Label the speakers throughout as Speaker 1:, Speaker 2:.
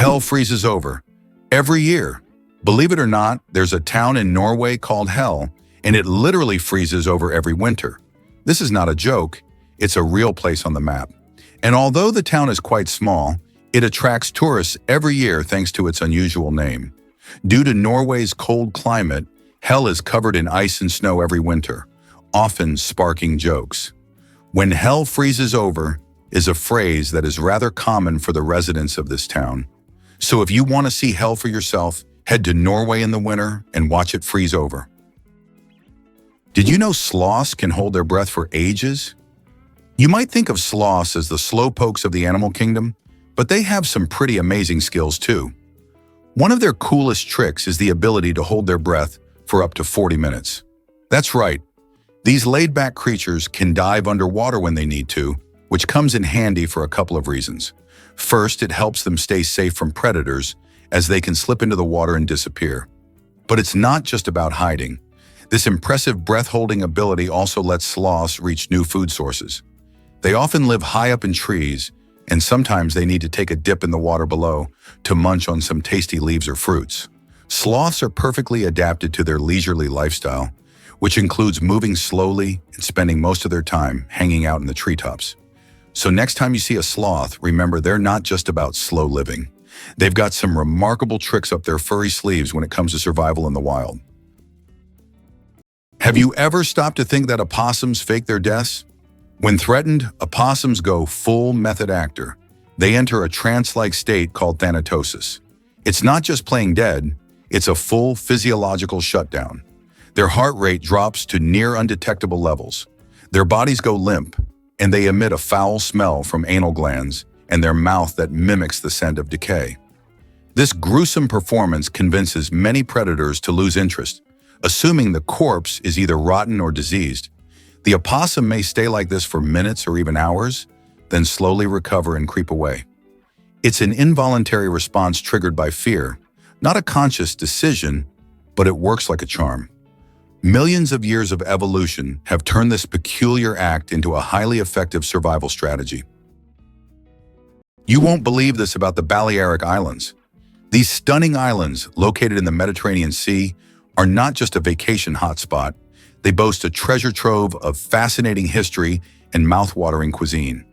Speaker 1: Hell freezes over. Every year. Believe it or not, there's a town in Norway called Hell, and it literally freezes over every winter. This is not a joke, it's a real place on the map. And although the town is quite small, it attracts tourists every year thanks to its unusual name. Due to Norway's cold climate, Hell is covered in ice and snow every winter, often sparking jokes. "When hell freezes over" is a phrase that is rather common for the residents of this town. So if you want to see hell for yourself, head to Norway in the winter and watch it freeze over. Did you know sloths can hold their breath for ages? You might think of sloths as the slowpokes of the animal kingdom, but they have some pretty amazing skills too. One of their coolest tricks is the ability to hold their breath for up to 40 minutes. That's right. These laid-back creatures can dive underwater when they need to, which comes in handy for a couple of reasons. First, it helps them stay safe from predators, as they can slip into the water and disappear. But it's not just about hiding. This impressive breath-holding ability also lets sloths reach new food sources. They often live high up in trees, and sometimes they need to take a dip in the water below to munch on some tasty leaves or fruits. Sloths are perfectly adapted to their leisurely lifestyle, which includes moving slowly and spending most of their time hanging out in the treetops. So next time you see a sloth, remember they're not just about slow living. They've got some remarkable tricks up their furry sleeves when it comes to survival in the wild. Have you ever stopped to think that opossums fake their deaths? When threatened, opossums go full method actor. They enter a trance-like state called thanatosis. It's not just playing dead, it's a full physiological shutdown. Their heart rate drops to near undetectable levels. Their bodies go limp, and they emit a foul smell from anal glands and their mouth that mimics the scent of decay. This gruesome performance convinces many predators to lose interest, assuming the corpse is either rotten or diseased. The opossum may stay like this for minutes or even hours, then slowly recover and creep away. It's an involuntary response triggered by fear, not a conscious decision, but it works like a charm. Millions of years of evolution have turned this peculiar act into a highly effective survival strategy. You won't believe this about the Balearic Islands. These stunning islands, located in the Mediterranean Sea, are not just a vacation hotspot. They boast a treasure trove of fascinating history and mouth-watering cuisine.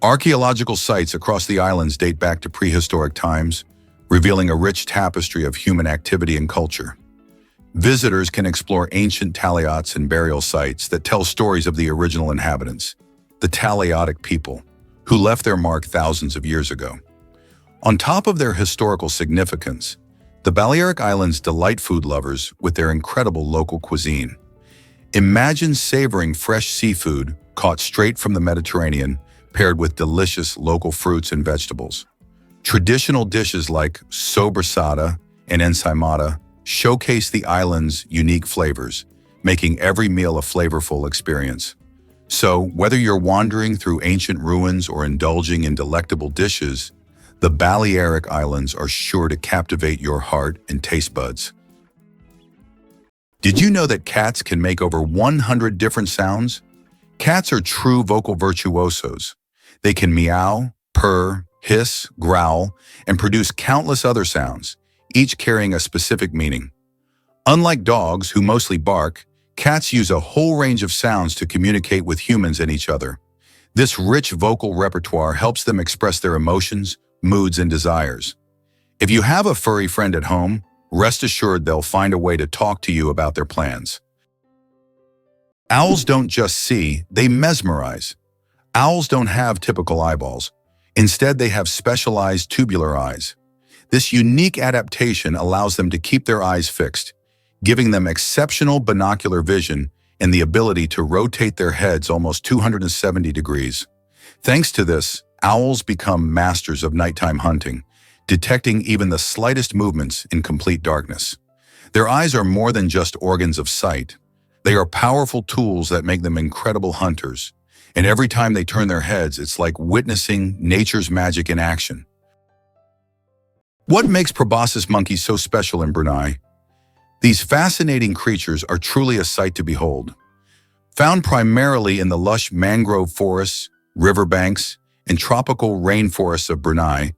Speaker 1: Archaeological sites across the islands date back to prehistoric times, revealing a rich tapestry of human activity and culture. Visitors can explore ancient taliots and burial sites that tell stories of the original inhabitants, the Taliotic people, who left their mark thousands of years ago. On top of their historical significance, the Balearic Islands delight food lovers with their incredible local cuisine. Imagine savoring fresh seafood caught straight from the Mediterranean, paired with delicious local fruits and vegetables. Traditional dishes like sobrasada and ensaimada showcase the island's unique flavors, making every meal a flavorful experience. So, whether you're wandering through ancient ruins or indulging in delectable dishes, the Balearic Islands are sure to captivate your heart and taste buds. Did you know that cats can make over 100 different sounds? Cats are true vocal virtuosos. They can meow, purr, hiss, growl, and produce countless other sounds, each carrying a specific meaning. Unlike dogs, who mostly bark, cats use a whole range of sounds to communicate with humans and each other. This rich vocal repertoire helps them express their emotions, moods, and desires. If you have a furry friend at home, rest assured they'll find a way to talk to you about their plans. Owls don't just see, they mesmerize. Owls don't have typical eyeballs. Instead, they have specialized tubular eyes. This unique adaptation allows them to keep their eyes fixed, giving them exceptional binocular vision and the ability to rotate their heads almost 270 degrees. Thanks to this, owls become masters of nighttime hunting, detecting even the slightest movements in complete darkness. Their eyes are more than just organs of sight. They are powerful tools that make them incredible hunters. And every time they turn their heads, it's like witnessing nature's magic in action. What makes proboscis monkeys so special in Brunei? These fascinating creatures are truly a sight to behold. Found primarily in the lush mangrove forests, riverbanks, and tropical rainforests of Brunei,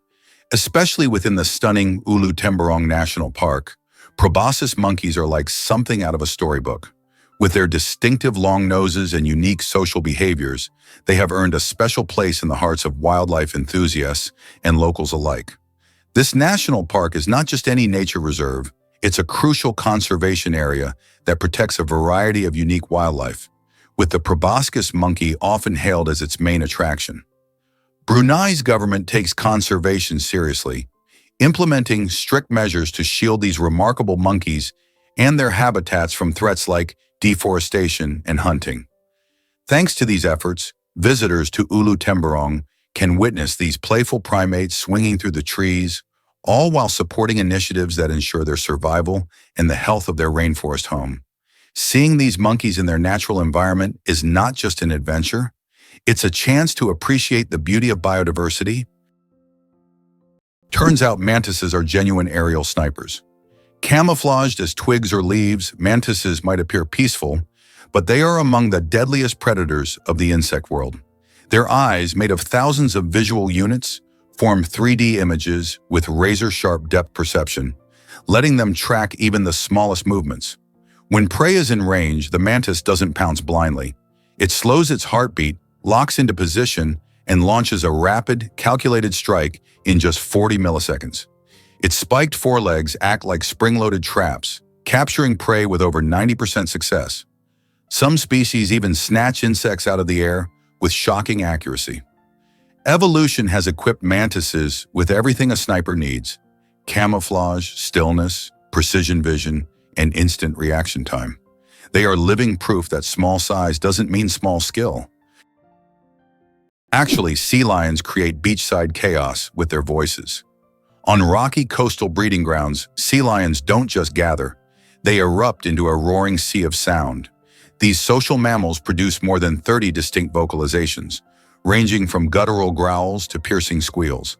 Speaker 1: Especially within the stunning Ulu Temburong National Park, proboscis monkeys are like something out of a storybook. With their distinctive long noses and unique social behaviors, they have earned a special place in the hearts of wildlife enthusiasts and locals alike. This national park is not just any nature reserve, it's a crucial conservation area that protects a variety of unique wildlife, with the proboscis monkey often hailed as its main attraction. Brunei's government takes conservation seriously, implementing strict measures to shield these remarkable monkeys and their habitats from threats like deforestation and hunting. Thanks to these efforts, visitors to Ulu Temburong can witness these playful primates swinging through the trees, all while supporting initiatives that ensure their survival and the health of their rainforest home. Seeing these monkeys in their natural environment is not just an adventure, it's a chance to appreciate the beauty of biodiversity. Turns out mantises are genuine aerial snipers. Camouflaged as twigs or leaves, mantises might appear peaceful, but they are among the deadliest predators of the insect world. Their eyes, made of thousands of visual units, form 3D images with razor-sharp depth perception, letting them track even the smallest movements. When prey is in range, the mantis doesn't pounce blindly. It slows its heartbeat, locks into position, and launches a rapid, calculated strike in just 40 milliseconds. Its spiked forelegs act like spring-loaded traps, capturing prey with over 90% success. Some species even snatch insects out of the air with shocking accuracy. Evolution has equipped mantises with everything a sniper needs: camouflage, stillness, precision vision, and instant reaction time. They are living proof that small size doesn't mean small skill. Actually, sea lions create beachside chaos with their voices. On rocky coastal breeding grounds, sea lions don't just gather, they erupt into a roaring sea of sound. These social mammals produce more than 30 distinct vocalizations, ranging from guttural growls to piercing squeals.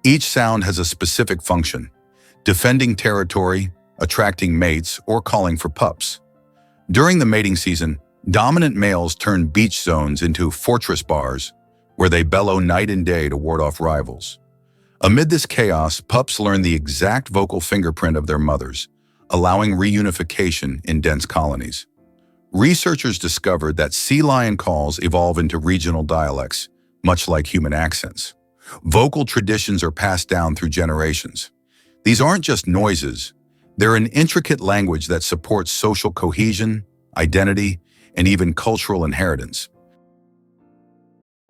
Speaker 1: Each sound has a specific function: defending territory, attracting mates, or calling for pups. During the mating season, dominant males turn beach zones into fortress bars, where they bellow night and day to ward off rivals. Amid this chaos, pups learn the exact vocal fingerprint of their mothers, allowing reunification in dense colonies. Researchers discovered that sea lion calls evolve into regional dialects, much like human accents. Vocal traditions are passed down through generations. These aren't just noises, they're an intricate language that supports social cohesion, identity, and even cultural inheritance.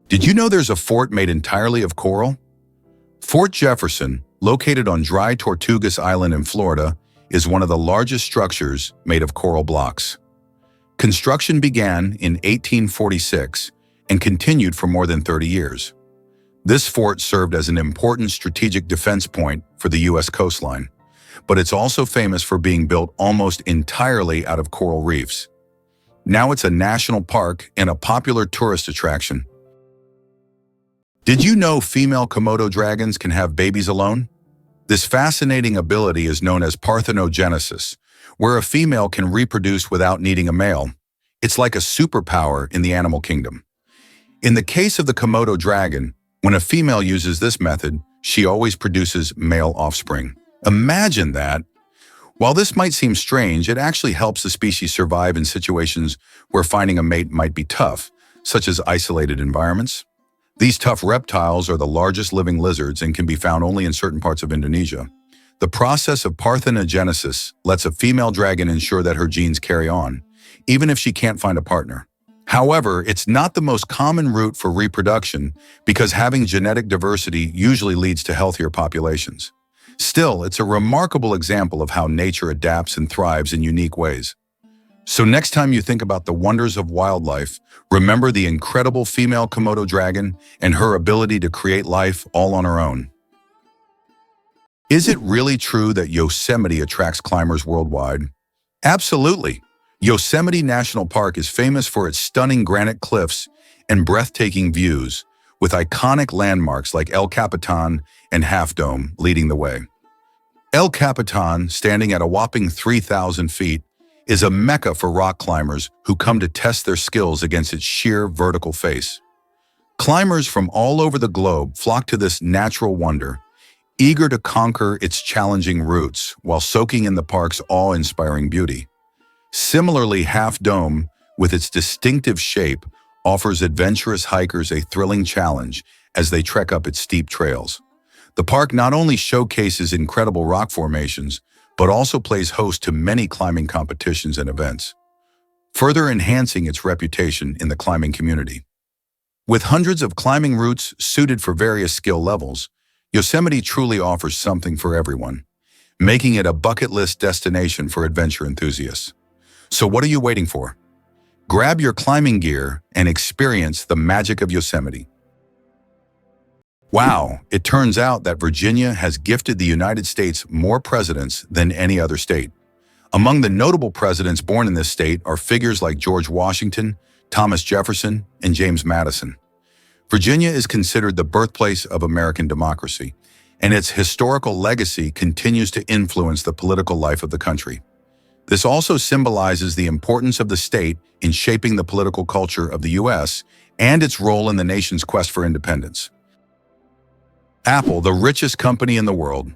Speaker 1: Did you know there's a fort made entirely of coral? Fort Jefferson, located on dry Tortugas Island in Florida, is one of the largest structures made of coral blocks. Construction began in 1846 and continued for more than 30 years. This fort served as an important strategic defense point for the U.S. coastline, but it's also famous for being built almost entirely out of coral reefs. Now it's a national park and a popular tourist attraction. Did you know female Komodo dragons can have babies alone? This fascinating ability is known as parthenogenesis, where a female can reproduce without needing a male. It's like a superpower in the animal kingdom. In the case of the Komodo dragon, when a female uses this method, she always produces male offspring. Imagine that! While this might seem strange, it actually helps the species survive in situations where finding a mate might be tough, such as isolated environments. These tough reptiles are the largest living lizards and can be found only in certain parts of Indonesia. The process of parthenogenesis lets a female dragon ensure that her genes carry on, even if she can't find a partner. However, it's not the most common route for reproduction because having genetic diversity usually leads to healthier populations. Still, it's a remarkable example of how nature adapts and thrives in unique ways. So next time you think about the wonders of wildlife, remember the incredible female Komodo dragon and her ability to create life all on her own. Is it really true that Yosemite attracts climbers worldwide? Absolutely. Yosemite National Park is famous for its stunning granite cliffs and breathtaking views, with iconic landmarks like El Capitan and Half Dome leading the way. El Capitan, standing at a whopping 3,000 feet, is a mecca for rock climbers who come to test their skills against its sheer vertical face. Climbers from all over the globe flock to this natural wonder, eager to conquer its challenging routes while soaking in the park's awe-inspiring beauty. Similarly, Half Dome, with its distinctive shape, offers adventurous hikers a thrilling challenge as they trek up its steep trails. The park not only showcases incredible rock formations, but also plays host to many climbing competitions and events, further enhancing its reputation in the climbing community. With hundreds of climbing routes suited for various skill levels, Yosemite truly offers something for everyone, making it a bucket list destination for adventure enthusiasts. So what are you waiting for? Grab your climbing gear and experience the magic of Yosemite. Wow, it turns out that Virginia has gifted the United States more presidents than any other state. Among the notable presidents born in this state are figures like George Washington, Thomas Jefferson, and James Madison. Virginia is considered the birthplace of American democracy, and its historical legacy continues to influence the political life of the country. This also symbolizes the importance of the state in shaping the political culture of the U.S. and its role in the nation's quest for independence. Apple, the richest company in the world.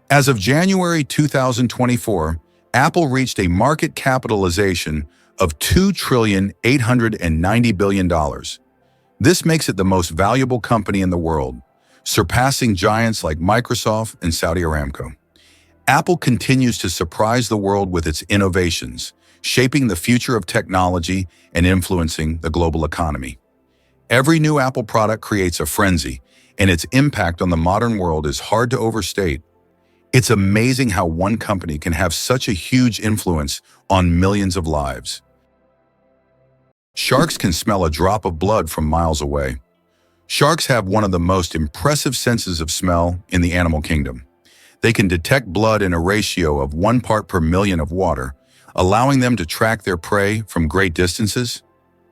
Speaker 1: As of January 2024, Apple reached a market capitalization of $2,890 billion. This makes it the most valuable company in the world, surpassing giants like Microsoft and Saudi Aramco. Apple continues to surprise the world with its innovations, shaping the future of technology and influencing the global economy. Every new Apple product creates a frenzy, and its impact on the modern world is hard to overstate. It's amazing how one company can have such a huge influence on millions of lives. Sharks can smell a drop of blood from miles away. Sharks have one of the most impressive senses of smell in the animal kingdom. They can detect blood in a ratio of 1 part per million of water, allowing them to track their prey from great distances.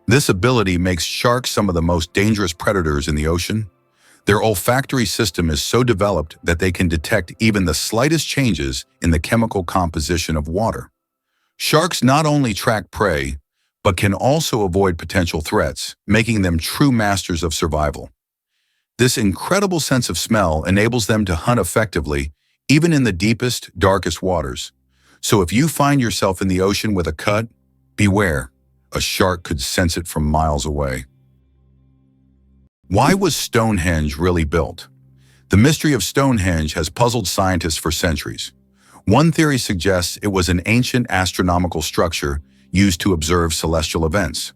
Speaker 1: This ability makes sharks some of the most dangerous predators in the ocean. Their olfactory system is so developed that they can detect even the slightest changes in the chemical composition of water. Sharks not only track prey, but can also avoid potential threats, making them true masters of survival. This incredible sense of smell enables them to hunt effectively, even in the deepest, darkest waters. So if you find yourself in the ocean with a cut, beware. A shark could sense it from miles away. Why was Stonehenge really built? The mystery of Stonehenge has puzzled scientists for centuries. One theory suggests it was an ancient astronomical structure used to observe celestial events.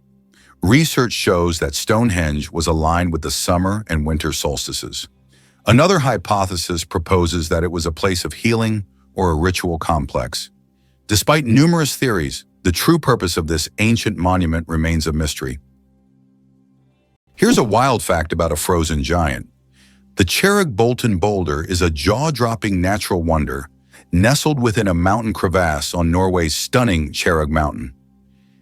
Speaker 1: Research shows that Stonehenge was aligned with the summer and winter solstices. Another hypothesis proposes that it was a place of healing or a ritual complex. Despite numerous theories, the true purpose of this ancient monument remains a mystery. Here's a wild fact about a frozen giant. The Cherrig-Bolton boulder is a jaw-dropping natural wonder, nestled within a mountain crevasse on Norway's stunning Cherrig Mountain.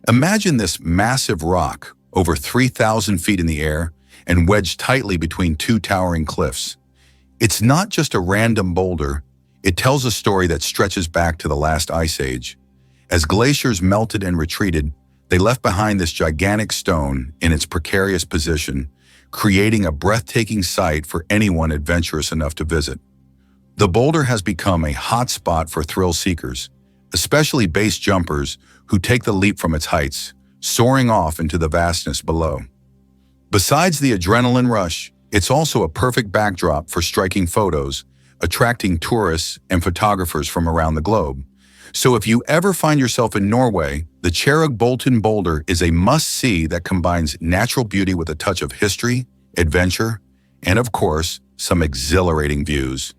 Speaker 1: Imagine this massive rock, over 3,000 feet in the air, and wedged tightly between two towering cliffs. It's not just a random boulder, it tells a story that stretches back to the last ice age. As glaciers melted and retreated, they left behind this gigantic stone in its precarious position, creating a breathtaking sight for anyone adventurous enough to visit. The boulder has become a hot spot for thrill seekers, especially base jumpers who take the leap from its heights, soaring off into the vastness below. Besides the adrenaline rush, it's also a perfect backdrop for striking photos, attracting tourists and photographers from around the globe. So if you ever find yourself in Norway, the Cherrig-Bolton boulder is a must-see that combines natural beauty with a touch of history, adventure, and of course, some exhilarating views.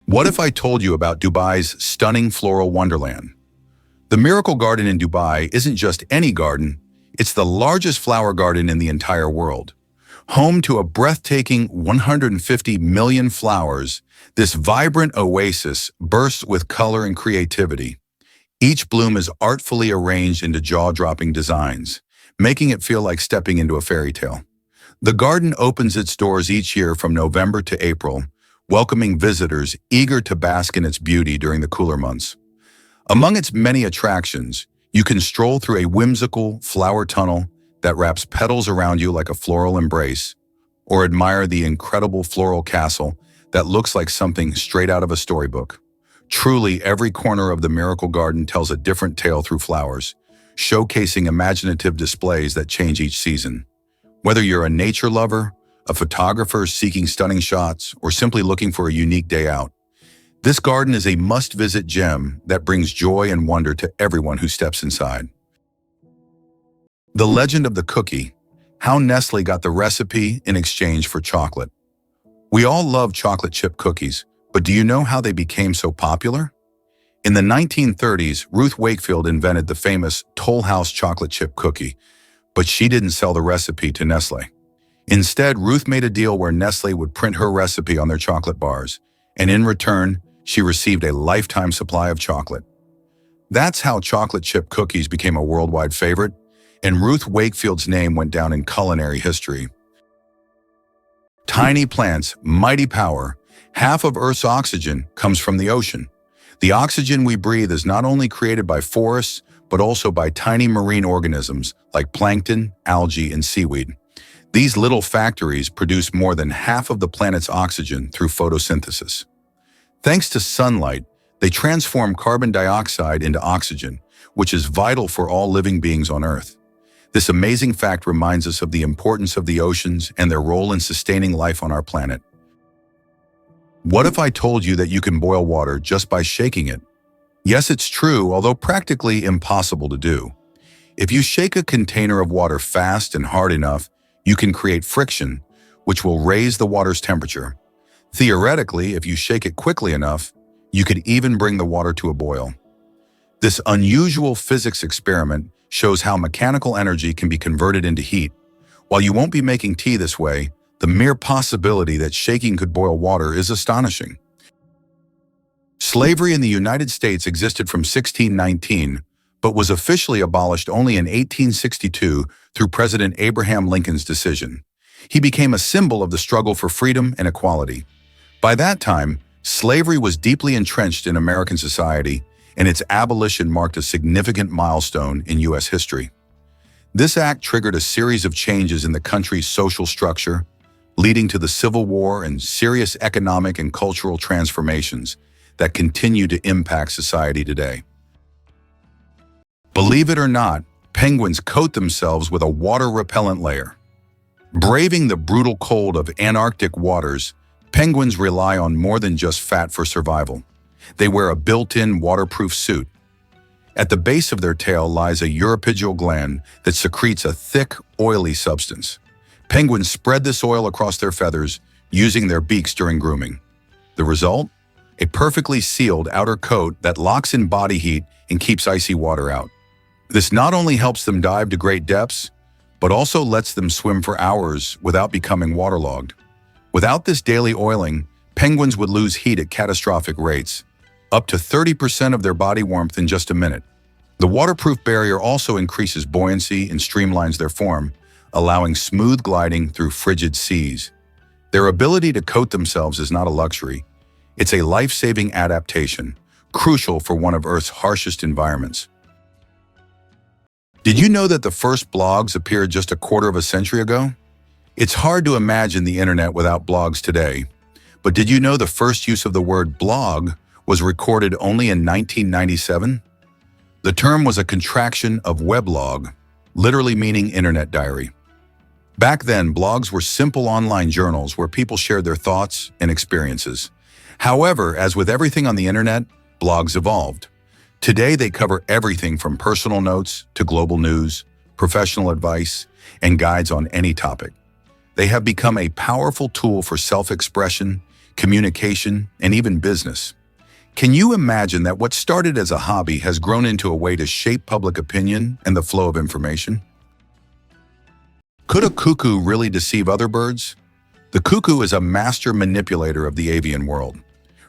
Speaker 1: What if I told you about Dubai's stunning floral wonderland? The Miracle Garden in Dubai isn't just any garden, it's the largest flower garden in the entire world. Home to a breathtaking 150 million flowers, this vibrant oasis bursts with color and creativity. Each bloom is artfully arranged into jaw-dropping designs, making it feel like stepping into a fairy tale. The garden opens its doors each year from November to April, welcoming visitors eager to bask in its beauty during the cooler months. Among its many attractions, you can stroll through a whimsical flower tunnel that wraps petals around you like a floral embrace, or admire the incredible floral castle that looks like something straight out of a storybook. Truly, every corner of the miracle garden tells a different tale through flowers, showcasing imaginative displays that change each season. Whether you're a nature lover, a photographer seeking stunning shots, or simply looking for a unique day out, this garden is a must-visit gem that brings joy and wonder to everyone who steps inside. The legend of the cookie, how Nestle got the recipe in exchange for chocolate. We all love chocolate chip cookies, but do you know how they became so popular? In the 1930s, Ruth Wakefield invented the famous Toll House chocolate chip cookie, but she didn't sell the recipe to Nestle. Instead, Ruth made a deal where Nestle would print her recipe on their chocolate bars, and in return, she received a lifetime supply of chocolate. That's how chocolate chip cookies became a worldwide favorite, and Ruth Wakefield's name went down in culinary history. Tiny plants, mighty power. Half of Earth's oxygen comes from the ocean. The oxygen we breathe is not only created by forests, but also by tiny marine organisms like plankton, algae, and seaweed. These little factories produce more than half of the planet's oxygen through photosynthesis. Thanks to sunlight, they transform carbon dioxide into oxygen, which is vital for all living beings on Earth. This amazing fact reminds us of the importance of the oceans and their role in sustaining life on our planet. What if I told you that you can boil water just by shaking it? Yes, it's true, although practically impossible to do. If you shake a container of water fast and hard enough, you can create friction, which will raise the water's temperature. Theoretically, if you shake it quickly enough, you could even bring the water to a boil. This unusual physics experiment shows how mechanical energy can be converted into heat. While you won't be making tea this way, the mere possibility that shaking could boil water is astonishing. Slavery in the United States existed from 1619, but was officially abolished only in 1862 through President Abraham Lincoln's decision. He became a symbol of the struggle for freedom and equality. By that time, slavery was deeply entrenched in American society, and its abolition marked a significant milestone in U.S. history. This act triggered a series of changes in the country's social structure, leading to the Civil War and serious economic and cultural transformations that continue to impact society today. Believe it or not, penguins coat themselves with a water-repellent layer. Braving the brutal cold of Antarctic waters, penguins rely on more than just fat for survival. They wear a built-in waterproof suit. At the base of their tail lies a uropygial gland that secretes a thick, oily substance. Penguins spread this oil across their feathers, using their beaks during grooming. The result? A perfectly sealed outer coat that locks in body heat and keeps icy water out. This not only helps them dive to great depths, but also lets them swim for hours without becoming waterlogged. Without this daily oiling, penguins would lose heat at catastrophic rates, up to 30% of their body warmth in just a minute. The waterproof barrier also increases buoyancy and streamlines their form, allowing smooth gliding through frigid seas. Their ability to coat themselves is not a luxury. It's a life-saving adaptation, crucial for one of Earth's harshest environments. Did you know that the first blogs appeared just a quarter of a century ago? It's hard to imagine the internet without blogs today. But did you know the first use of the word blog was recorded only in 1997? The term was a contraction of weblog, literally meaning internet diary. Back then, blogs were simple online journals where people shared their thoughts and experiences. However, as with everything on the internet, blogs evolved. Today, they cover everything from personal notes to global news, professional advice, and guides on any topic. They have become a powerful tool for self-expression, communication, and even business. Can you imagine that what started as a hobby has grown into a way to shape public opinion and the flow of information? Could a cuckoo really deceive other birds? The cuckoo is a master manipulator of the avian world.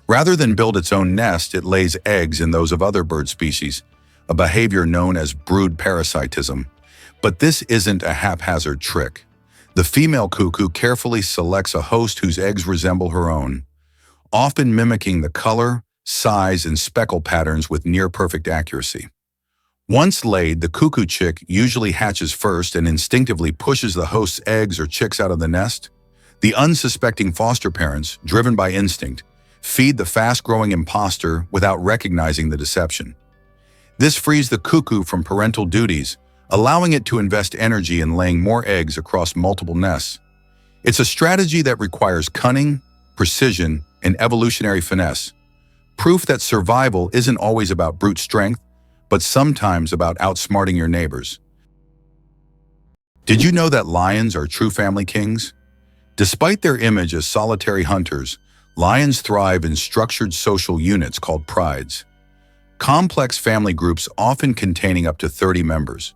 Speaker 1: Rather than build its own nest, it lays eggs in those of other bird species, a behavior known as brood parasitism. But this isn't a haphazard trick. The female cuckoo carefully selects a host whose eggs resemble her own, often mimicking the color, size, and speckle patterns with near-perfect accuracy. Once laid, the cuckoo chick usually hatches first and instinctively pushes the host's eggs or chicks out of the nest. The unsuspecting foster parents, driven by instinct, feed the fast-growing imposter without recognizing the deception. This frees the cuckoo from parental duties, allowing it to invest energy in laying more eggs across multiple nests. It's a strategy that requires cunning, precision, and evolutionary finesse, proof that survival isn't always about brute strength, but sometimes about outsmarting your neighbors. Did you know that lions are true family kings? Despite their image as solitary hunters, lions thrive in structured social units called prides. Complex family groups often containing up to 30 members.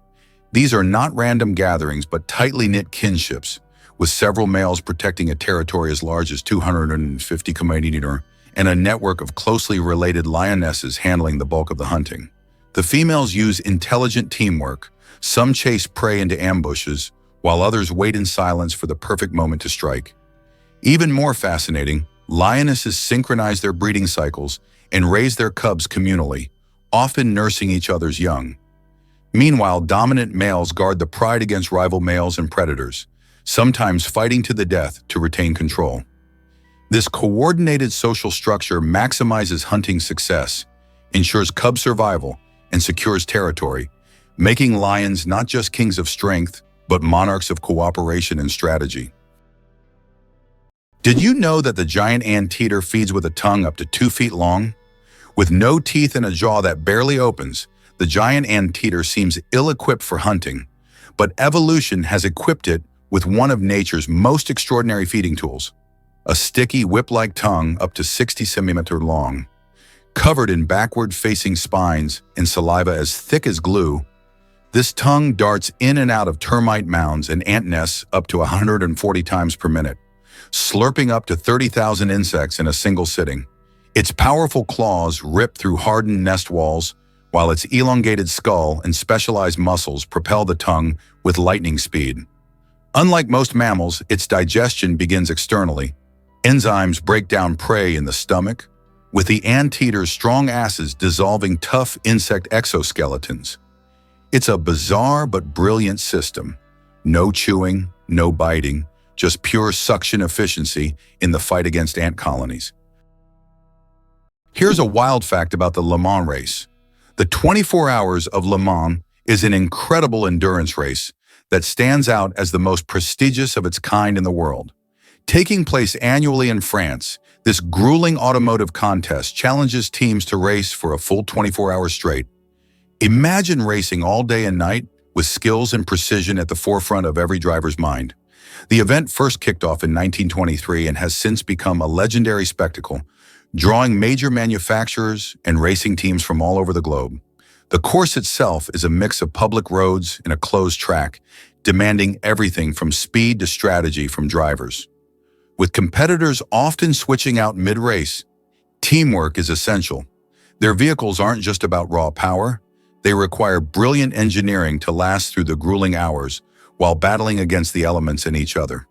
Speaker 1: These are not random gatherings but tightly knit kinships, with several males protecting a territory as large as 250 km and a network of closely related lionesses handling the bulk of the hunting. The females use intelligent teamwork. Some chase prey into ambushes, while others wait in silence for the perfect moment to strike. Even more fascinating, lionesses synchronize their breeding cycles and raise their cubs communally, often nursing each other's young. Meanwhile, dominant males guard the pride against rival males and predators, sometimes fighting to the death to retain control. This coordinated social structure maximizes hunting success, ensures cub survival, and secures territory, making lions not just kings of strength, but monarchs of cooperation and strategy. Did you know that the giant anteater feeds with a tongue up to 2 feet long? With no teeth and a jaw that barely opens, the giant anteater seems ill-equipped for hunting, but evolution has equipped it with one of nature's most extraordinary feeding tools, a sticky whip-like tongue up to 60 centimeters long. Covered in backward-facing spines and saliva as thick as glue, this tongue darts in and out of termite mounds and ant nests up to 140 times per minute, slurping up to 30,000 insects in a single sitting. Its powerful claws rip through hardened nest walls, while its elongated skull and specialized muscles propel the tongue with lightning speed. Unlike most mammals, its digestion begins externally. Enzymes break down prey in the stomach, with the anteater's strong acids dissolving tough insect exoskeletons. It's a bizarre but brilliant system. No chewing, no biting, just pure suction efficiency in the fight against ant colonies. Here's a wild fact about the Le Mans race. The 24 Hours of Le Mans is an incredible endurance race that stands out as the most prestigious of its kind in the world. Taking place annually in France, this grueling automotive contest challenges teams to race for a full 24 hours straight. Imagine racing all day and night with skills and precision at the forefront of every driver's mind. The event first kicked off in 1923 and has since become a legendary spectacle, drawing major manufacturers and racing teams from all over the globe. The course itself is a mix of public roads and a closed track, demanding everything from speed to strategy from drivers. With competitors often switching out mid-race, teamwork is essential. Their vehicles aren't just about raw power, they require brilliant engineering to last through the grueling hours while battling against the elements and each other.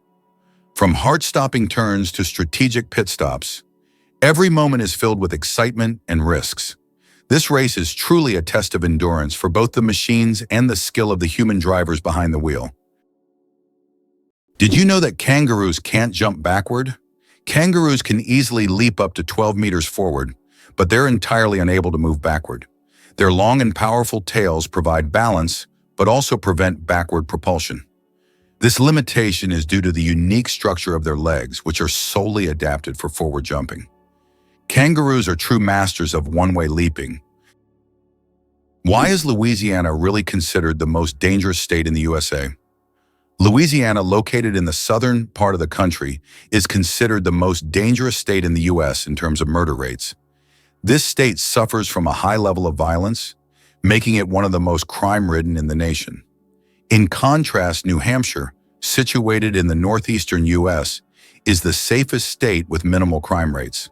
Speaker 1: From heart-stopping turns to strategic pit stops, every moment is filled with excitement and risks. This race is truly a test of endurance for both the machines and the skill of the human drivers behind the wheel. Did you know that kangaroos can't jump backward? Kangaroos can easily leap up to 12 meters forward, but they're entirely unable to move backward. Their long and powerful tails provide balance, but also prevent backward propulsion. This limitation is due to the unique structure of their legs, which are solely adapted for forward jumping. Kangaroos are true masters of one-way leaping. Why is Louisiana really considered the most dangerous state in the USA? Louisiana, located in the southern part of the country, is considered the most dangerous state in the U.S. in terms of murder rates. This state suffers from a high level of violence, making it one of the most crime-ridden in the nation. In contrast, New Hampshire, situated in the northeastern U.S., is the safest state with minimal crime rates.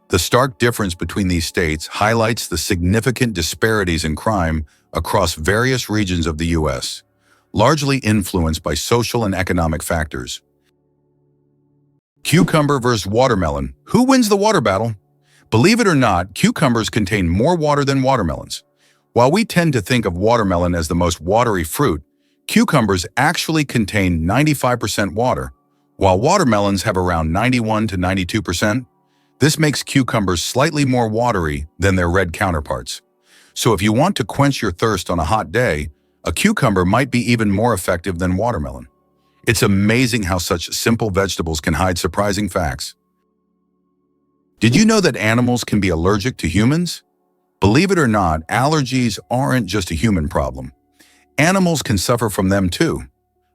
Speaker 1: The stark difference between these states highlights the significant disparities in crime across various regions of the U.S., largely influenced by social and economic factors. Cucumber versus watermelon. Who wins the water battle? Believe it or not, cucumbers contain more water than watermelons. While we tend to think of watermelon as the most watery fruit, cucumbers actually contain 95% water, While watermelons have around 91 to 92%, this makes cucumbers slightly more watery than their red counterparts. So if you want to quench your thirst on a hot day, a cucumber might be even more effective than watermelon. It's amazing how such simple vegetables can hide surprising facts. Did you know that animals can be allergic to humans? Believe it or not, allergies aren't just a human problem. Animals can suffer from them too.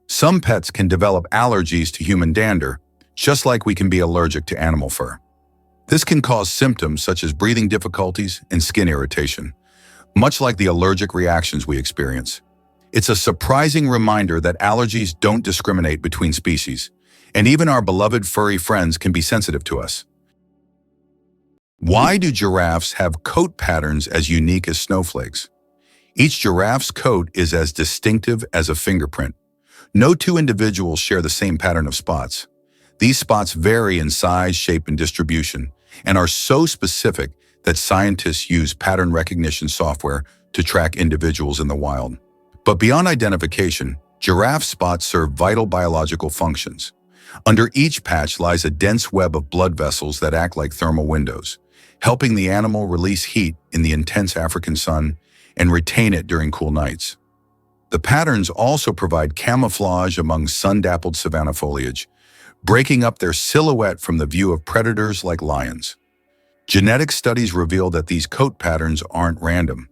Speaker 1: Some pets can develop allergies to human dander, just like we can be allergic to animal fur. This can cause symptoms such as breathing difficulties and skin irritation, much like the allergic reactions we experience. It's a surprising reminder that allergies don't discriminate between species, and even our beloved furry friends can be sensitive to us. Why do giraffes have coat patterns as unique as snowflakes? Each giraffe's coat is as distinctive as a fingerprint. No two individuals share the same pattern of spots. These spots vary in size, shape, and distribution, and are so specific that scientists use pattern recognition software to track individuals in the wild. But beyond identification, giraffe spots serve vital biological functions. Under each patch lies a dense web of blood vessels that act like thermal windows, helping the animal release heat in the intense African sun and retain it during cool nights. The patterns also provide camouflage among sun-dappled savanna foliage, breaking up their silhouette from the view of predators like lions. Genetic studies reveal that these coat patterns aren't random.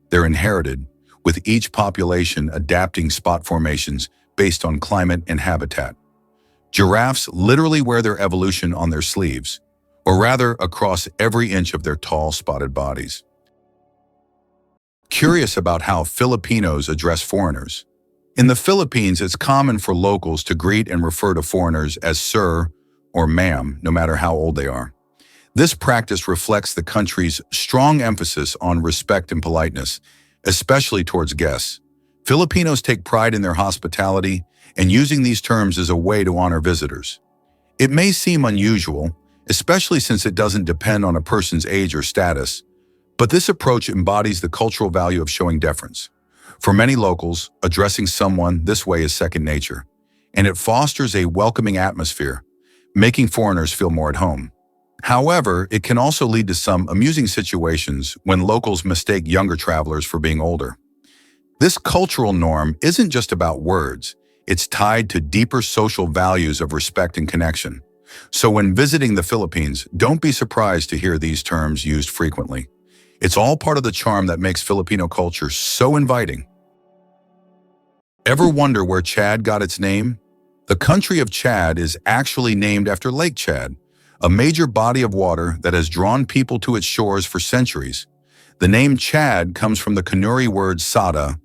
Speaker 1: They're inherited, with each population adapting spot formations based on climate and habitat. Giraffes literally wear their evolution on their sleeves, or rather across every inch of their tall, spotted bodies. Curious about how Filipinos address foreigners? In the Philippines, it's common for locals to greet and refer to foreigners as sir or ma'am, no matter how old they are. This practice reflects the country's strong emphasis on respect and politeness, especially towards guests. Filipinos take pride in their hospitality, and using these terms is a way to honor visitors. It may seem unusual, especially since it doesn't depend on a person's age or status, but this approach embodies the cultural value of showing deference. For many locals, addressing someone this way is second nature, and it fosters a welcoming atmosphere, making foreigners feel more at home. However, it can also lead to some amusing situations when locals mistake younger travelers for being older. This cultural norm isn't just about words, it's tied to deeper social values of respect and connection. So when visiting the Philippines, don't be surprised to hear these terms used frequently. It's all part of the charm that makes Filipino culture so inviting. Ever wonder where Chad got its name? The country of Chad is actually named after Lake Chad, a major body of water that has drawn people to its shores for centuries. The name Chad comes from the Kanuri word sada,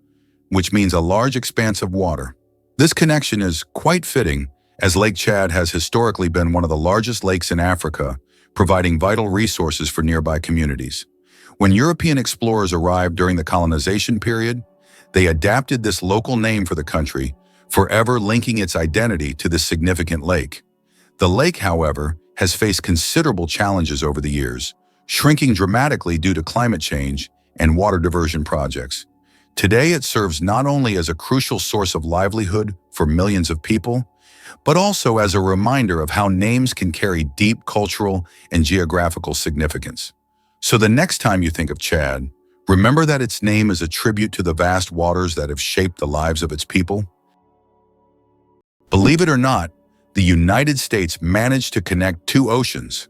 Speaker 1: which means a large expanse of water. This connection is quite fitting, as Lake Chad has historically been one of the largest lakes in Africa, providing vital resources for nearby communities. When European explorers arrived during the colonization period, they adapted this local name for the country, forever linking its identity to this significant lake. The lake, however, has faced considerable challenges over the years, shrinking dramatically due to climate change and water diversion projects. Today, it serves not only as a crucial source of livelihood for millions of people, but also as a reminder of how names can carry deep cultural and geographical significance. So the next time you think of Chad, remember that its name is a tribute to the vast waters that have shaped the lives of its people. Believe it or not, the United States managed to connect two oceans.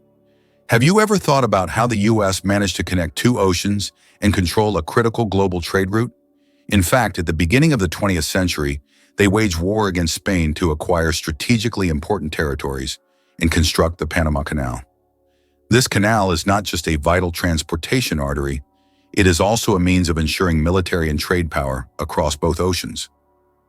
Speaker 1: Have you ever thought about how the U.S. managed to connect two oceans and control a critical global trade route? In fact, at the beginning of the 20th century, they waged war against Spain to acquire strategically important territories and construct the Panama Canal. This canal is not just a vital transportation artery, it is also a means of ensuring military and trade power across both oceans.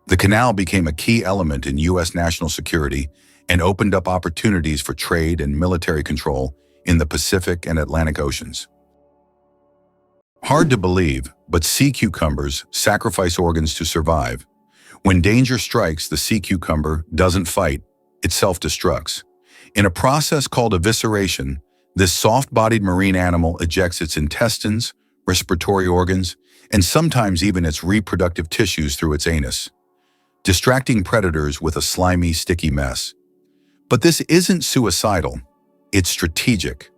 Speaker 1: The canal became a key element in U.S. national security and opened up opportunities for trade and military control in the Pacific and Atlantic Oceans. Hard to believe, but sea cucumbers sacrifice organs to survive. When danger strikes, the sea cucumber doesn't fight, it self-destructs. In a process called evisceration, this soft-bodied marine animal ejects its intestines, respiratory organs, and sometimes even its reproductive tissues through its anus, distracting predators with a slimy, sticky mess. But this isn't suicidal, it's strategic.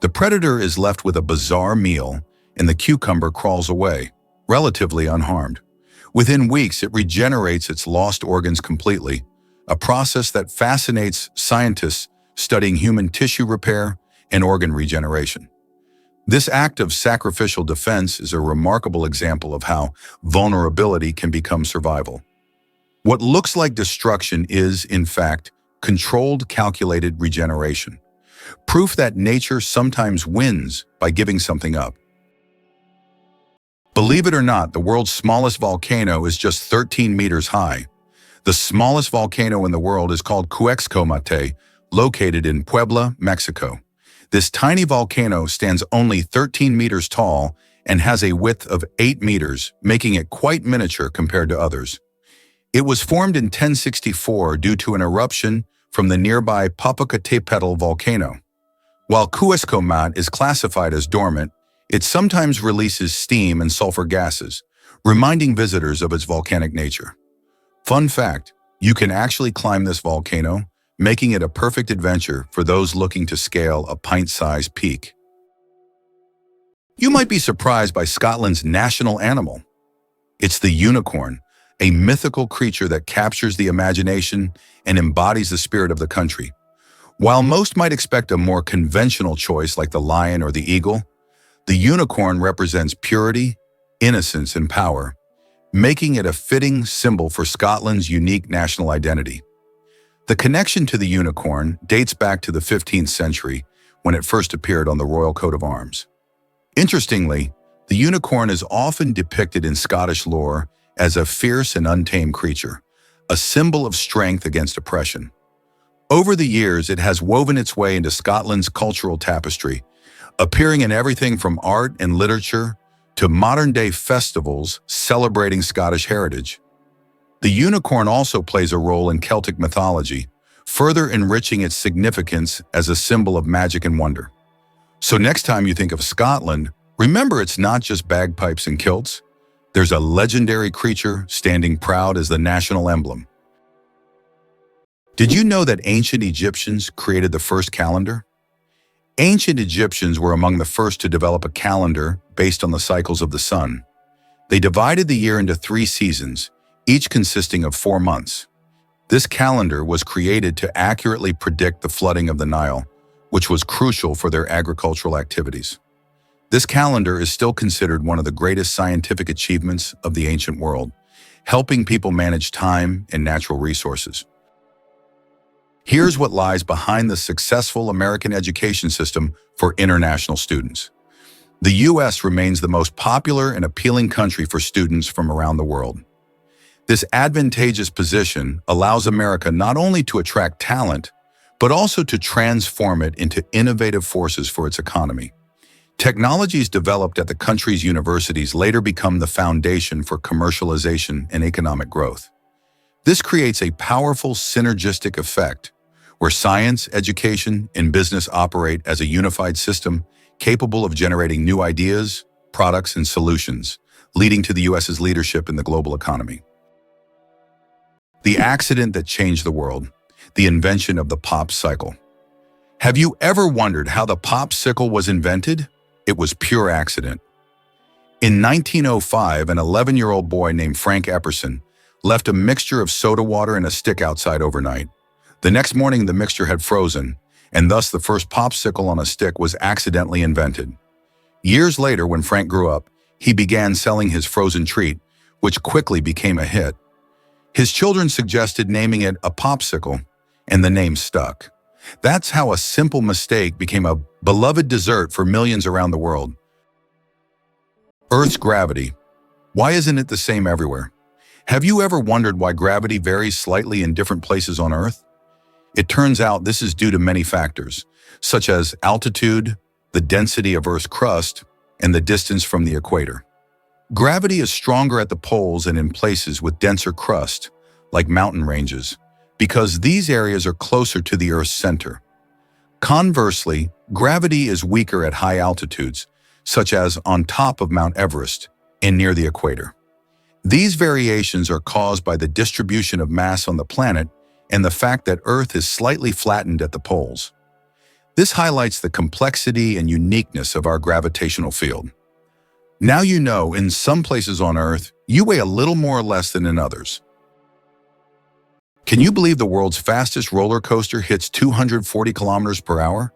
Speaker 1: The predator is left with a bizarre meal, and the cucumber crawls away, relatively unharmed. Within weeks, it regenerates its lost organs completely, a process that fascinates scientists studying human tissue repair and organ regeneration. This act of sacrificial defense is a remarkable example of how vulnerability can become survival. What looks like destruction is, in fact, controlled, calculated regeneration. Proof that nature sometimes wins by giving something up. Believe it or not, the world's smallest volcano is just 13 meters high. The smallest volcano in the world is called Cuckoo, located in Puebla, Mexico. This tiny volcano stands only 13 meters tall and has a width of 8 meters, making it quite miniature compared to others. It was formed in 1064 due to an eruption from the nearby Popsicle volcano. While Cuckoo is classified as dormant, it sometimes releases steam and sulfur gases, reminding visitors of its volcanic nature. Fun fact, you can actually climb this volcano, making it a perfect adventure for those looking to scale a pint-sized peak. You might be surprised by Scotland's national animal. It's the unicorn, a mythical creature that captures the imagination and embodies the spirit of the country. While most might expect a more conventional choice like the lion or the eagle, the unicorn represents purity, innocence, and power, making it a fitting symbol for Scotland's unique national identity. The connection to the unicorn dates back to the 15th century when it first appeared on the royal coat of arms. Interestingly, the unicorn is often depicted in Scottish lore as a fierce and untamed creature, a symbol of strength against oppression. Over the years, it has woven its way into Scotland's cultural tapestry, appearing in everything from art and literature to modern-day festivals celebrating Scottish heritage. The unicorn also plays a role in Celtic mythology, further enriching its significance as a symbol of magic and wonder. So next time you think of Scotland, remember it's not just bagpipes and kilts. There's a legendary creature standing proud as the national emblem. Did you know that ancient Egyptians created the first calendar? Ancient Egyptians were among the first to develop a calendar based on the cycles of the sun. They divided the year into 3 seasons, each consisting of 4 months. This calendar was created to accurately predict the flooding of the Nile, which was crucial for their agricultural activities. This calendar is still considered one of the greatest scientific achievements of the ancient world, helping people manage time and natural resources. Here's what lies behind the successful American education system for international students. The U.S. remains the most popular and appealing country for students from around the world. This advantageous position allows America not only to attract talent, but also to transform it into innovative forces for its economy. Technologies developed at the country's universities later become the foundation for commercialization and economic growth. This creates a powerful synergistic effect where science, education, and business operate as a unified system capable of generating new ideas, products, and solutions, leading to the U.S.'s leadership in the global economy. The accident that changed the world, the invention of the Popsicle. Have you ever wondered how the Popsicle was invented? It was pure accident. In 1905, an 11-year-old boy named Frank Jefferson left a mixture of soda water and a stick outside overnight. The next morning, the mixture had frozen, and thus the first popsicle on a stick was accidentally invented. Years later, when Frank grew up, he began selling his frozen treat, which quickly became a hit. His children suggested naming it a Popsicle, and the name stuck. That's how a simple mistake became a beloved dessert for millions around the world. Earth's gravity. Why isn't it the same everywhere? Have you ever wondered why gravity varies slightly in different places on Earth? It turns out this is due to many factors, such as altitude, the density of Earth's crust, and the distance from the equator. Gravity is stronger at the poles and in places with denser crust, like mountain ranges, because these areas are closer to the Earth's center. Conversely, gravity is weaker at high altitudes, such as on top of Mount Everest and near the equator. These variations are caused by the distribution of mass on the planet and the fact that Earth is slightly flattened at the poles. This highlights the complexity and uniqueness of our gravitational field. Now you know, in some places on Earth, you weigh a little more or less than in others. Can you believe the world's fastest roller coaster hits 240 kilometers per hour?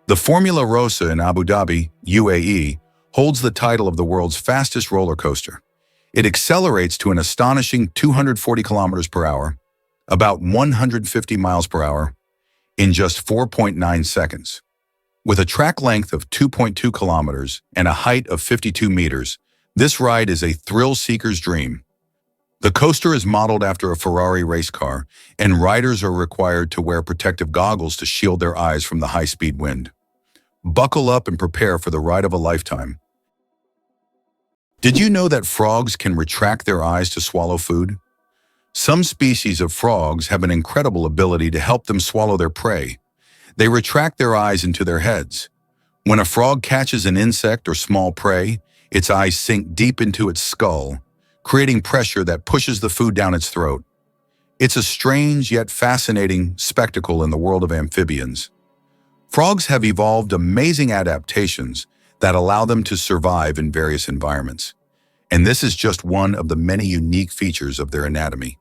Speaker 1: The Formula Rossa in Abu Dhabi, UAE, holds the title of the world's fastest roller coaster. It accelerates to an astonishing 240 kilometers per hour, about 150 miles per hour, in just 4.9 seconds. With a track length of 2.2 kilometers and a height of 52 meters, this ride is a thrill-seeker's dream. The coaster is modeled after a Ferrari race car, and riders are required to wear protective goggles to shield their eyes from the high-speed wind. Buckle up and prepare for the ride of a lifetime. Did you know that frogs can retract their eyes to swallow food? Some species of frogs have an incredible ability to help them swallow their prey. They retract their eyes into their heads. When a frog catches an insect or small prey, its eyes sink deep into its skull, creating pressure that pushes the food down its throat. It's a strange yet fascinating spectacle in the world of amphibians. Frogs have evolved amazing adaptations that allow them to survive in various environments. And this is just one of the many unique features of their anatomy.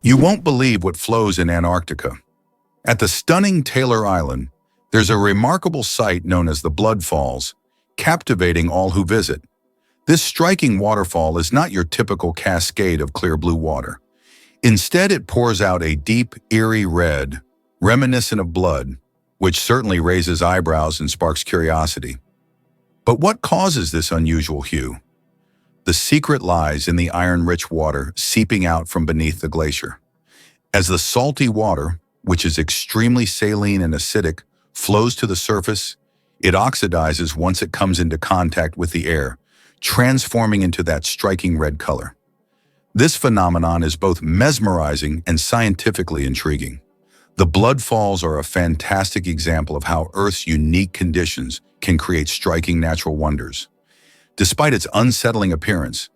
Speaker 1: You won't believe what flows in Antarctica. At the stunning Taylor Island, there's a remarkable sight known as the Blood Falls, captivating all who visit. This striking waterfall is not your typical cascade of clear blue water. Instead, it pours out a deep, eerie red, reminiscent of blood, which certainly raises eyebrows and sparks curiosity. But what causes this unusual hue? The secret lies in the iron-rich water seeping out from beneath the glacier. As the salty water, which is extremely saline and acidic, flows to the surface, it oxidizes once it comes into contact with the air, transforming into that striking red color. This phenomenon is both mesmerizing and scientifically intriguing. The blood falls are a fantastic example of how Earth's unique conditions can create striking natural wonders. Despite its unsettling appearance,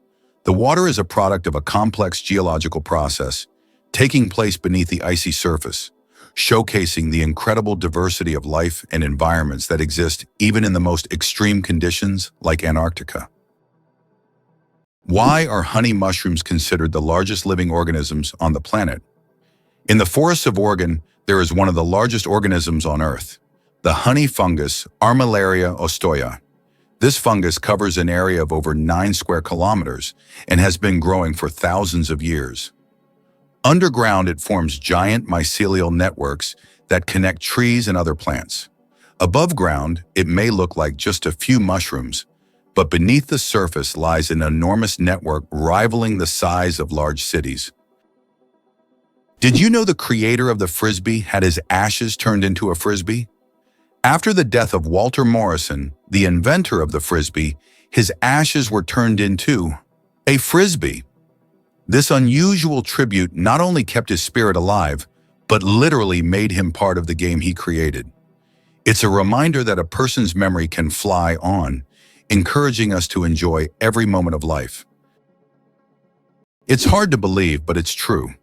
Speaker 1: the water is a product of a complex geological process taking place beneath the icy surface, showcasing the incredible diversity of life and environments that exist even in the most extreme conditions like Antarctica. Why are honey mushrooms considered the largest living organisms on the planet? In the forests of Oregon, there is one of the largest organisms on Earth, the honey fungus Armillaria ostoya. This fungus covers an area of over 9 square kilometers and has been growing for thousands of years. Underground, it forms giant mycelial networks that connect trees and other plants. Above ground, it may look like just a few mushrooms, but beneath the surface lies an enormous network rivaling the size of large cities. Did you know the creator of the Frisbee had his ashes turned into a Frisbee? After the death of Walter Morrison, the inventor of the Frisbee, his ashes were turned into a Frisbee. This unusual tribute not only kept his spirit alive, but literally made him part of the game he created. It's a reminder that a person's memory can fly on, encouraging us to enjoy every moment of life. It's hard to believe, but it's true.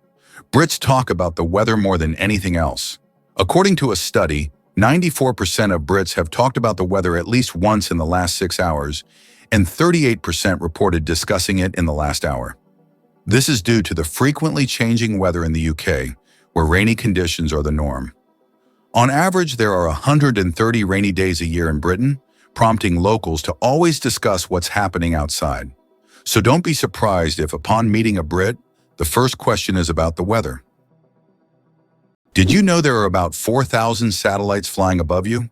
Speaker 1: Brits talk about the weather more than anything else. According to a study, 94% of Brits have talked about the weather at least once in the last 6 hours, and 38% reported discussing it in the last hour. This is due to the frequently changing weather in the UK, where rainy conditions are the norm. On average, there are 130 rainy days a year in Britain, prompting locals to always discuss what's happening outside. So don't be surprised if, upon meeting a Brit, the first question is about the weather. Did you know there are about 4,000 satellites flying above you?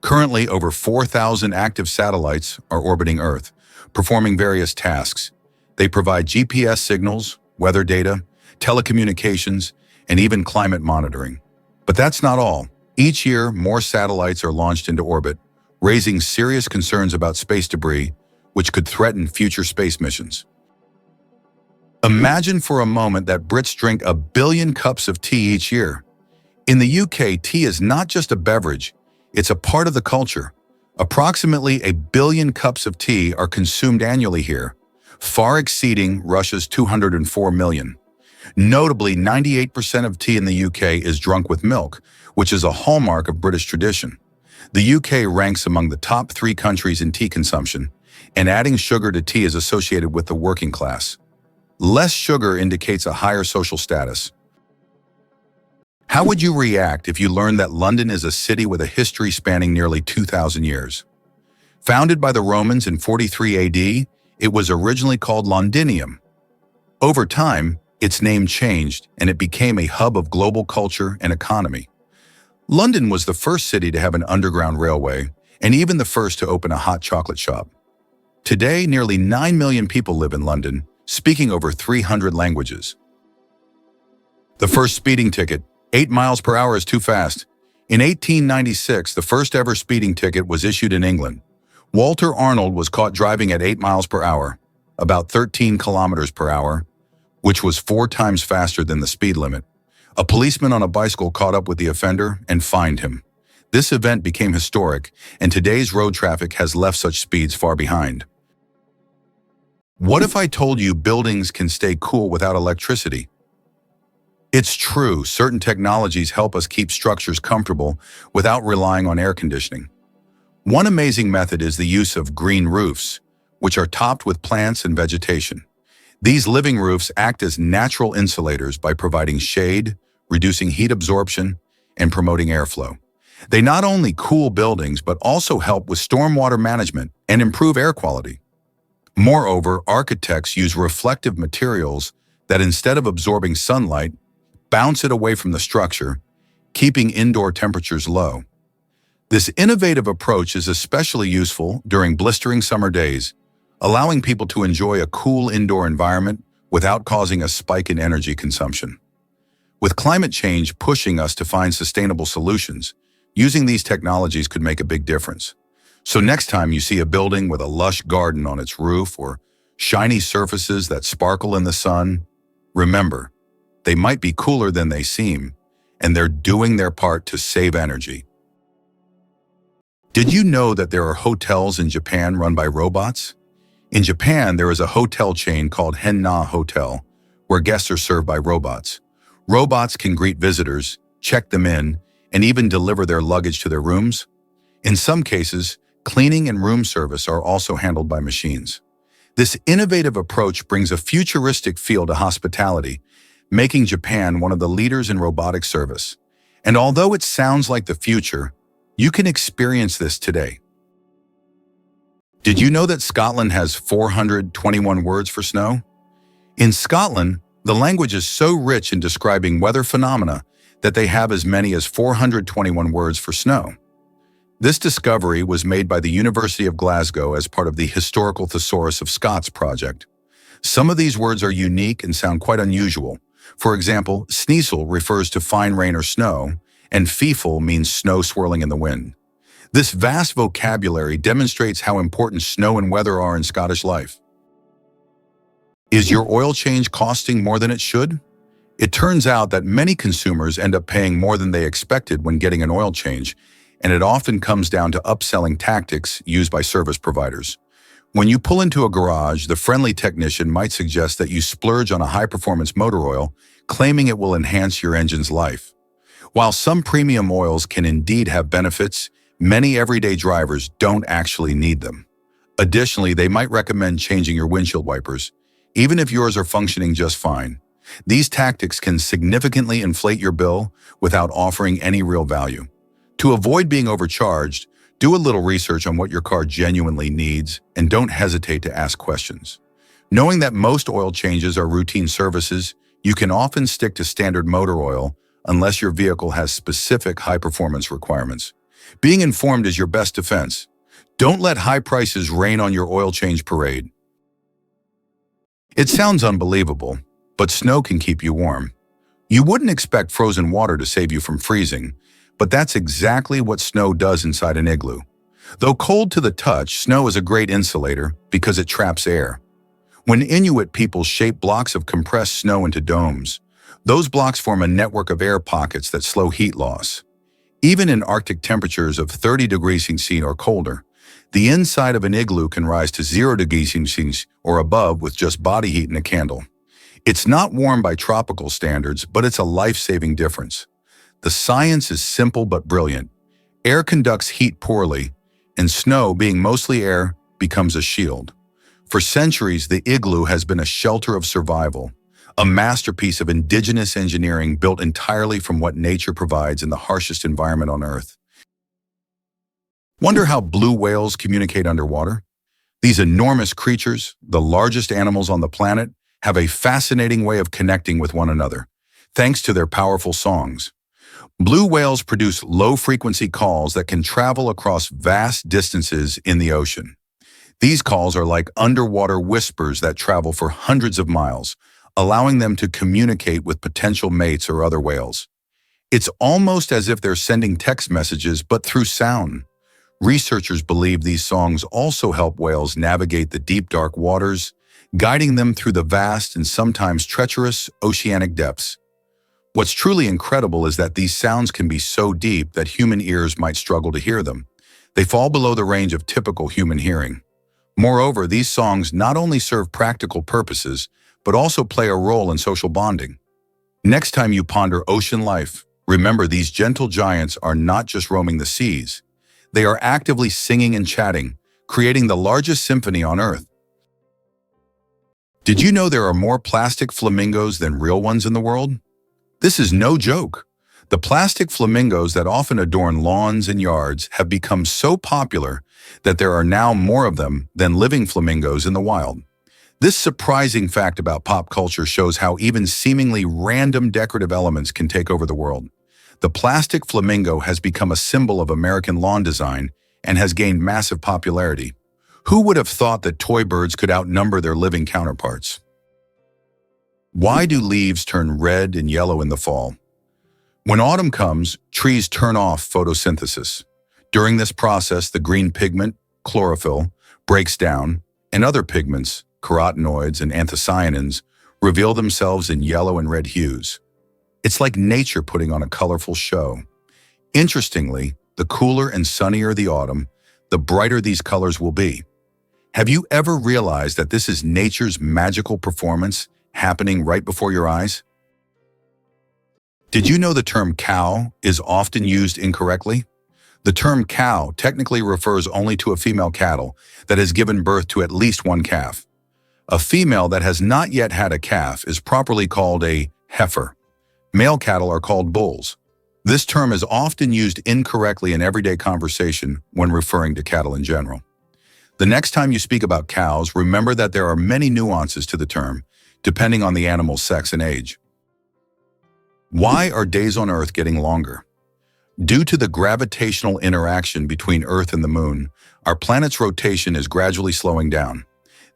Speaker 1: Currently, over 4,000 active satellites are orbiting Earth, performing various tasks. They provide GPS signals, weather data, telecommunications, and even climate monitoring. But that's not all. Each year, more satellites are launched into orbit, raising serious concerns about space debris, which could threaten future space missions. Imagine for a moment that Brits drink 1 billion cups of tea each year. In the UK, tea is not just a beverage, it's a part of the culture. Approximately 1 billion cups of tea are consumed annually here, far exceeding Russia's 204 million. Notably, 98% of tea in the UK is drunk with milk, which is a hallmark of British tradition. The UK ranks among the top 3 countries in tea consumption, and adding sugar to tea is associated with the working class. Less sugar indicates a higher social status. How would you react if you learned that London is a city with a history spanning nearly 2,000 years? Founded by the Romans in 43 AD, it was originally called Londinium. Over time, its name changed and it became a hub of global culture and economy. London was the first city to have an underground railway and even the first to open a hot chocolate shop. Today, nearly 9 million people live in London, speaking over 300 languages. The first speeding ticket, 8 miles per hour is too fast. In 1896, the first ever speeding ticket was issued in England. Walter Arnold was caught driving at 8 miles per hour, about 13 kilometers per hour, which was 4 times faster than the speed limit. A policeman on a bicycle caught up with the offender and fined him. This event became historic, and today's road traffic has left such speeds far behind. What if I told you buildings can stay cool without electricity? It's true, certain technologies help us keep structures comfortable without relying on air conditioning. One amazing method is the use of green roofs, which are topped with plants and vegetation. These living roofs act as natural insulators by providing shade, reducing heat absorption, and promoting airflow. They not only cool buildings but also help with stormwater management and improve air quality. Moreover, architects use reflective materials that instead of absorbing sunlight, bounce it away from the structure, keeping indoor temperatures low. This innovative approach is especially useful during blistering summer days, allowing people to enjoy a cool indoor environment without causing a spike in energy consumption. With climate change pushing us to find sustainable solutions, using these technologies could make a big difference. So next time you see a building with a lush garden on its roof or shiny surfaces that sparkle in the sun, remember, they might be cooler than they seem, and they're doing their part to save energy. Did you know that there are hotels in Japan run by robots? In Japan, there is a hotel chain called Henna Hotel, where guests are served by robots. Robots can greet visitors, check them in, and even deliver their luggage to their rooms. In some cases, cleaning and room service are also handled by machines. This innovative approach brings a futuristic feel to hospitality, making Japan one of the leaders in robotic service. And although it sounds like the future, you can experience this today. Did you know that Scotland has 421 words for snow? In Scotland, the language is so rich in describing weather phenomena that they have as many as 421 words for snow. This discovery was made by the University of Glasgow as part of the Historical Thesaurus of Scots project. Some of these words are unique and sound quite unusual. For example, sneasel refers to fine rain or snow, and feeful means snow swirling in the wind. This vast vocabulary demonstrates how important snow and weather are in Scottish life. Is your oil change costing more than it should? It turns out that many consumers end up paying more than they expected when getting an oil change, and it often comes down to upselling tactics used by service providers. When you pull into a garage, the friendly technician might suggest that you splurge on a high-performance motor oil, claiming it will enhance your engine's life. While some premium oils can indeed have benefits, many everyday drivers don't actually need them. Additionally, they might recommend changing your windshield wipers, even if yours are functioning just fine. These tactics can significantly inflate your bill without offering any real value. To avoid being overcharged, do a little research on what your car genuinely needs and don't hesitate to ask questions. Knowing that most oil changes are routine services, you can often stick to standard motor oil unless your vehicle has specific high-performance requirements. Being informed is your best defense. Don't let high prices rain on your oil change parade. It sounds unbelievable, but snow can keep you warm. You wouldn't expect frozen water to save you from freezing, but that's exactly what snow does inside an igloo. Though cold to the touch, snow is a great insulator because it traps air. When Inuit people shape blocks of compressed snow into domes, those blocks form a network of air pockets that slow heat loss. Even in Arctic temperatures of 30 degrees Celsius or colder, the inside of an igloo can rise to 0 degrees Celsius or above with just body heat and a candle. It's not warm by tropical standards, but it's a life-saving difference. The science is simple but brilliant. Air conducts heat poorly, and snow, being mostly air, becomes a shield. For centuries, the igloo has been a shelter of survival, a masterpiece of indigenous engineering built entirely from what nature provides in the harshest environment on Earth. Wonder how blue whales communicate underwater? These enormous creatures, the largest animals on the planet, have a fascinating way of connecting with one another, thanks to their powerful songs. Blue whales produce low-frequency calls that can travel across vast distances in the ocean. These calls are like underwater whispers that travel for hundreds of miles, allowing them to communicate with potential mates or other whales. It's almost as if they're sending text messages, but through sound. Researchers believe these songs also help whales navigate the deep, dark waters, guiding them through the vast and sometimes treacherous oceanic depths. What's truly incredible is that these sounds can be so deep that human ears might struggle to hear them. They fall below the range of typical human hearing. Moreover, these songs not only serve practical purposes, but also play a role in social bonding. Next time you ponder ocean life, remember these gentle giants are not just roaming the seas. They are actively singing and chatting, creating the largest symphony on Earth. Did you know there are more plastic flamingos than real ones in the world? This is no joke. The plastic flamingos that often adorn lawns and yards have become so popular that there are now more of them than living flamingos in the wild. This surprising fact about pop culture shows how even seemingly random decorative elements can take over the world. The plastic flamingo has become a symbol of American lawn design and has gained massive popularity. Who would have thought that toy birds could outnumber their living counterparts? Why do leaves turn red and yellow in the fall? When autumn comes, trees turn off photosynthesis. During this process, the green pigment, chlorophyll, breaks down, and other pigments, carotenoids and anthocyanins, reveal themselves in yellow and red hues. It's like nature putting on a colorful show. Interestingly, the cooler and sunnier the autumn, the brighter these colors will be. Have you ever realized that this is nature's magical performance happening right before your eyes? Did you know the term cow is often used incorrectly? The term cow technically refers only to a female cattle that has given birth to at least one calf. A female that has not yet had a calf is properly called a heifer. Male cattle are called bulls. This term is often used incorrectly in everyday conversation when referring to cattle in general. The next time you speak about cows, remember that there are many nuances to the term, depending on the animal's sex and age. Why are days on Earth getting longer? Due to the gravitational interaction between Earth and the Moon, our planet's rotation is gradually slowing down.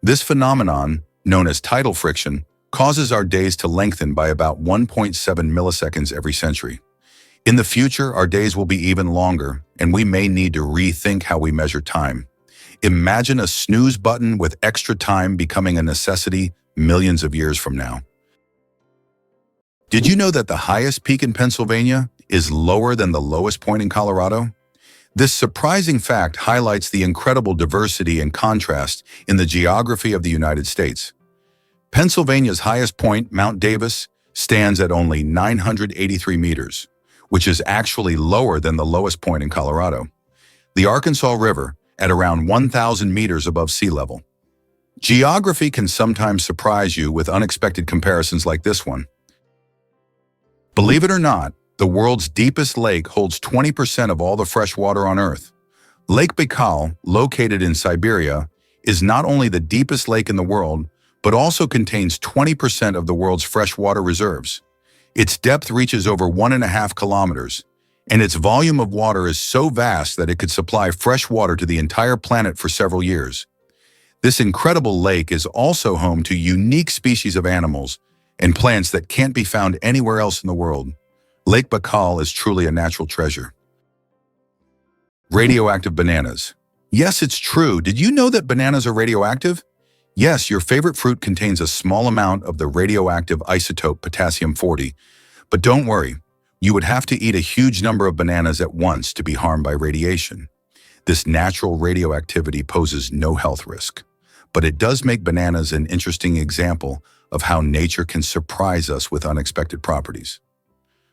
Speaker 1: This phenomenon, known as tidal friction, causes our days to lengthen by about 1.7 milliseconds every century. In the future, our days will be even longer, and we may need to rethink how we measure time. Imagine a snooze button with extra time becoming a necessity millions of years from now. Did you know that the highest peak in Pennsylvania is lower than the lowest point in Colorado? This surprising fact highlights the incredible diversity and contrast in the geography of the United States. Pennsylvania's highest point, Mount Davis, stands at only 983 meters, which is actually lower than the lowest point in Colorado. The Arkansas River, at around 1,000 meters above sea level. Geography can sometimes surprise you with unexpected comparisons like this one. Believe it or not, the world's deepest lake holds 20% of all the fresh water on Earth. Lake Baikal, located in Siberia, is not only the deepest lake in the world, but also contains 20% of the world's freshwater reserves. Its depth reaches over 1.5 kilometers, and its volume of water is so vast that it could supply fresh water to the entire planet for several years. This incredible lake is also home to unique species of animals and plants that can't be found anywhere else in the world. Lake Baikal is truly a natural treasure. Radioactive bananas. Yes, it's true. Did you know that bananas are radioactive? Yes, your favorite fruit contains a small amount of the radioactive isotope potassium-40. But don't worry, you would have to eat a huge number of bananas at once to be harmed by radiation. This natural radioactivity poses no health risk, but it does make bananas an interesting example of how nature can surprise us with unexpected properties.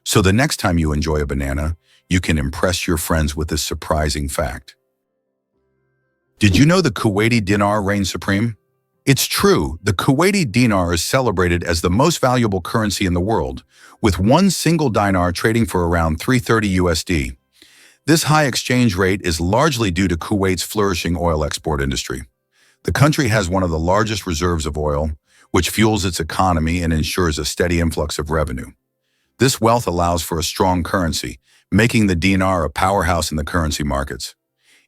Speaker 1: So the next time you enjoy a banana, you can impress your friends with this surprising fact. Did you know the Kuwaiti dinar reigns supreme? It's true, the Kuwaiti dinar is celebrated as the most valuable currency in the world, with one single dinar trading for around 330 USD. This high exchange rate is largely due to Kuwait's flourishing oil export industry. The country has one of the largest reserves of oil, which fuels its economy and ensures a steady influx of revenue. This wealth allows for a strong currency, making the dinar a powerhouse in the currency markets.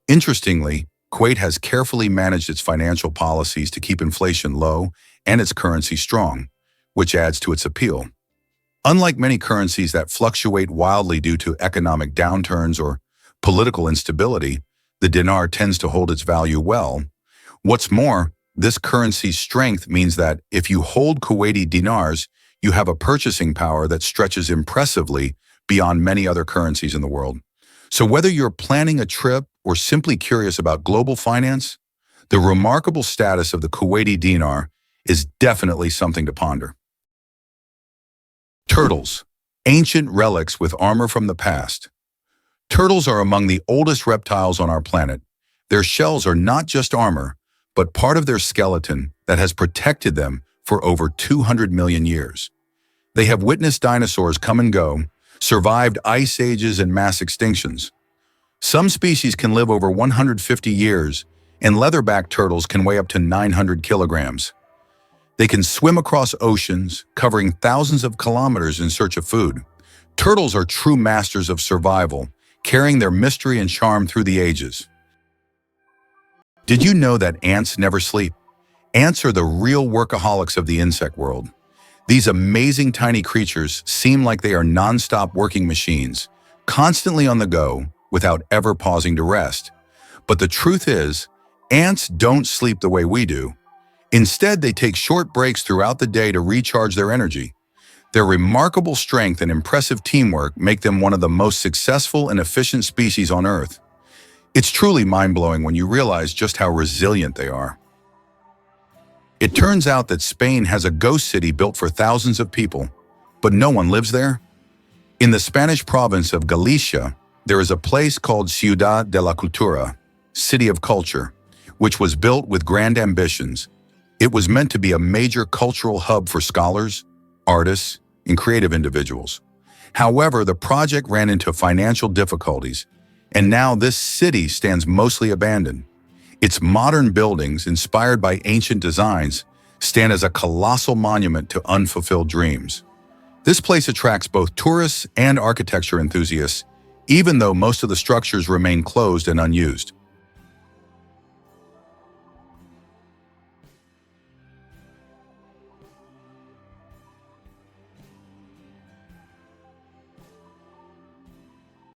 Speaker 1: Interestingly, Kuwait has carefully managed its financial policies to keep inflation low and its currency strong, which adds to its appeal. Unlike many currencies that fluctuate wildly due to economic downturns or political instability, the dinar tends to hold its value well. What's more, this currency's strength means that if you hold Kuwaiti dinars, you have a purchasing power that stretches impressively beyond many other currencies in the world. So whether you're planning a trip or simply curious about global finance, the remarkable status of the Kuwaiti dinar is definitely something to ponder. Turtles, ancient relics with armor from the past. Turtles are among the oldest reptiles on our planet. Their shells are not just armor, but part of their skeleton that has protected them for over 200 million years. They have witnessed dinosaurs come and go, survived ice ages and mass extinctions. Some species can live over 150 years, and leatherback turtles can weigh up to 900 kilograms. They can swim across oceans, covering thousands of kilometers in search of food. Turtles are true masters of survival, carrying their mystery and charm through the ages. Did you know that ants never sleep? Ants are the real workaholics of the insect world. These amazing tiny creatures seem like they are non-stop working machines, constantly on the go, without ever pausing to rest. But the truth is, ants don't sleep the way we do. Instead, they take short breaks throughout the day to recharge their energy. Their remarkable strength and impressive teamwork make them one of the most successful and efficient species on Earth. It's truly mind-blowing when you realize just how resilient they are. It turns out that Spain has a ghost city built for thousands of people, but no one lives there. In the Spanish province of Galicia, there is a place called Ciudad de la Cultura, City of Culture, which was built with grand ambitions. It was meant to be a major cultural hub for scholars, artists, and creative individuals. However, the project ran into financial difficulties, and now this city stands mostly abandoned. Its modern buildings, inspired by ancient designs, stand as a colossal monument to unfulfilled dreams. This place attracts both tourists and architecture enthusiasts, even though most of the structures remain closed and unused.